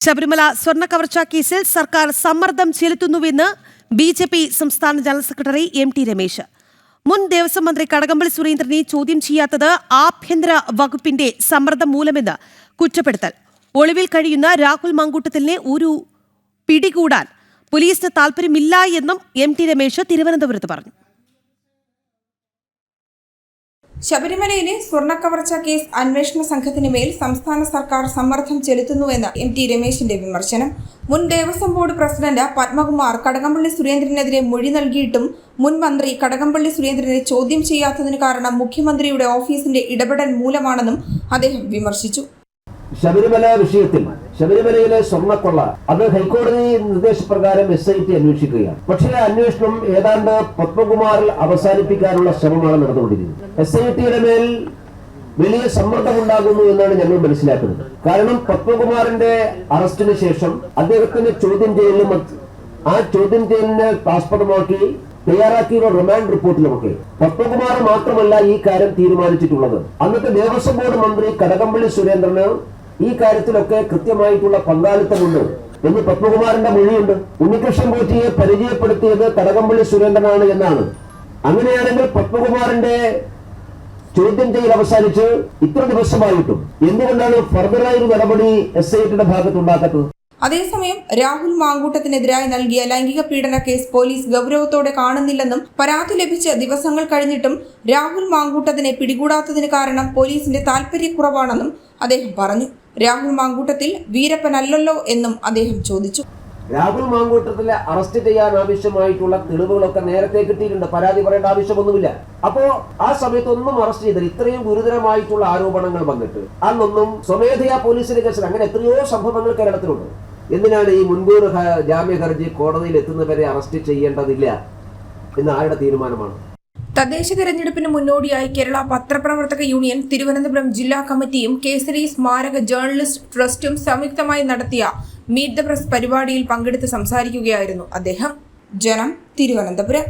ശബരിമല സ്വർണ്ണക്കവർച്ചാ കേസിൽ സർക്കാർ സമ്മർദ്ദം ചെലുത്തുന്നുവെന്ന് ബിജെപി സംസ്ഥാന ജനറൽ സെക്രട്ടറി എം.ടി. രമേശ്. മുൻ ദേവസ്വം മന്ത്രി കടകംപള്ളി സുരേന്ദ്രനെ ചോദ്യം ചെയ്യാത്തത് ആഭ്യന്തര വകുപ്പിന്റെ സമ്മർദ്ദം മൂലമെന്ന് കുറ്റപ്പെടുത്തൽ. ഒളിവിൽ കഴിയുന്ന രാഹുൽ മാങ്കൂട്ടത്തിലിനെ ഒരു പിടികൂടാൻ പോലീസിന് താൽപര്യമില്ല എന്നും എം.ടി. രമേശ് തിരുവനന്തപുരത്ത് പറഞ്ഞു. ശബരിമലയിലെ സ്വർണ്ണക്കവർച്ചാ കേസ് അന്വേഷണ സംഘത്തിന് മേൽ സംസ്ഥാന സർക്കാർ സമ്മർദ്ദം ചെലുത്തുന്നുവെന്ന് എം.ടി. രമേശിന്റെ വിമർശനം. മുൻ ദേവസ്വം ബോർഡ് പ്രസിഡന്റ് പത്മകുമാർ കടകംപള്ളി സുരേന്ദ്രനെതിരെ മൊഴി നൽകിയിട്ടും മുൻ മന്ത്രി കടകംപള്ളി സുരേന്ദ്രനെ ചോദ്യം ചെയ്യാത്തതിന് കാരണം മുഖ്യമന്ത്രിയുടെ ഓഫീസിന്റെ ഇടപെടൽ മൂലമാണെന്നും അദ്ദേഹം വിമർശിച്ചു. ശബരിമല വിഷയത്തിൽ ശബരിമലയിലെ സ്വർണ്ണക്കൊള്ള അത് ഹൈക്കോടതി നിർദ്ദേശപ്രകാരം SIT അന്വേഷിക്കുകയാണ്. പക്ഷേ അന്വേഷണം ഏതാണ്ട് പത്മകുമാറിൽ അവസാനിപ്പിക്കാനുള്ള ശ്രമമാണ് നടന്നുകൊണ്ടിരിക്കുന്നത്. SITയുടെ മേൽ വലിയ സമ്മർദ്ദമുണ്ടാകുന്നു എന്നാണ് ഞങ്ങൾ മനസ്സിലാക്കുന്നത്. കാരണം പത്മകുമാറിന്റെ അറസ്റ്റിന് ശേഷം അദ്ദേഹത്തിന്റെ ചോദ്യം ചെയ്യലും ആ ചോദ്യം ചെയ്യലിനെ ആസ്പദമാക്കി തയ്യാറാക്കിയുള്ള റിമാൻഡ് റിപ്പോർട്ടിലുമൊക്കെ പത്മകുമാർ മാത്രമല്ല ഈ കാര്യം തീരുമാനിച്ചിട്ടുള്ളത്. അന്നത്തെ ദേവസ്വം ബോർഡ് മന്ത്രി കടകംപള്ളി സുരേന്ദ്രന് ഈ കാര്യത്തിലൊക്കെ കൃത്യമായിട്ടുള്ള പങ്കാളിത്തമുണ്ട് എന്ന് പത്മകുമാറിന്റെ മൊഴിയുണ്ട്. ഉണ്ണികൃഷ്ണൻ പോറ്റിയെ പരിചയപ്പെടുത്തിയത് കടകംപള്ളി സുരേന്ദ്രനാണ് എന്നാണ്. അങ്ങനെയാണെങ്കിൽ പത്മകുമാറിന്റെ ചോദ്യം ചെയ്യൽ അവസാനിച്ച് ഇത്ര ദിവസമായിട്ടും എന്തുകൊണ്ടാണ് ഫർദറായ ഒരു നടപടി SITയുടെ ഭാഗത്തുണ്ടാക്കാത്തത്? അതേസമയം രാഹുൽ മാങ്കൂട്ടത്തിനെതിരായി നൽകിയ ലൈംഗിക പീഡന കേസ് പോലീസ് ഗൗരവത്തോടെ കാണുന്നില്ലെന്നും പരാതി ലഭിച്ച ദിവസങ്ങൾ കഴിഞ്ഞിട്ടും രാഹുൽ മാങ്കൂട്ടത്തിനെ പിടികൂടാത്തതിന് കാരണം പോലീസിന്റെ താൽപര്യക്കുറവാണെന്നും അദ്ദേഹം പറഞ്ഞു. രാഹുൽ മാങ്കൂട്ടത്തിൽ വീരപ്പനല്ലല്ലോ എന്നും അദ്ദേഹം ചോദിച്ചു. രാഹുൽ മാങ്കൂട്ടത്തിലെ അറസ്റ്റ് ചെയ്യാൻ ആവശ്യമായിട്ടുള്ള തെളിവുകളൊക്കെ നേരത്തെ കിട്ടിയിട്ടുണ്ട്. പരാതി പറയേണ്ട ആവശ്യമൊന്നുമില്ല. അപ്പോ ആ സമയത്തൊന്നും അറസ്റ്റ് ചെയ്തില്ല. ഇത്രയും ഗുരുതരമായിട്ടുള്ള ആരോപണങ്ങൾ വന്നിട്ട് അന്നൊന്നും സ്വമേധയാ പോലീസിന്റെ കേസിൽ അങ്ങനെ എത്രയോ സംഭവങ്ങൾ കേരളത്തിലുണ്ട്. എന്തിനാണ് ഈ മുൻകൂർ ജാമ്യ ഹർജി കോടതിയിൽ എത്തുന്നവരെ അറസ്റ്റ് ചെയ്യേണ്ടതില്ല എന്ന് ആരുടെ തീരുമാനമാണ്? തദ്ദേശ തെരഞ്ഞെടുപ്പിന് മുന്നോടിയായി കേരള പത്രപ്രവർത്തക യൂണിയൻ തിരുവനന്തപുരം ജില്ലാ കമ്മിറ്റിയും കേസരി സ്മാരക ജേർണലിസ്റ്റ് ട്രസ്റ്റും സംയുക്തമായി നടത്തിയ മീറ്റ് ദ പ്രസ് പരിപാടിയിൽ പങ്കെടുത്ത് സംസാരിക്കുകയായിരുന്നു അദ്ദേഹം. ജനം, തിരുവനന്തപുരം.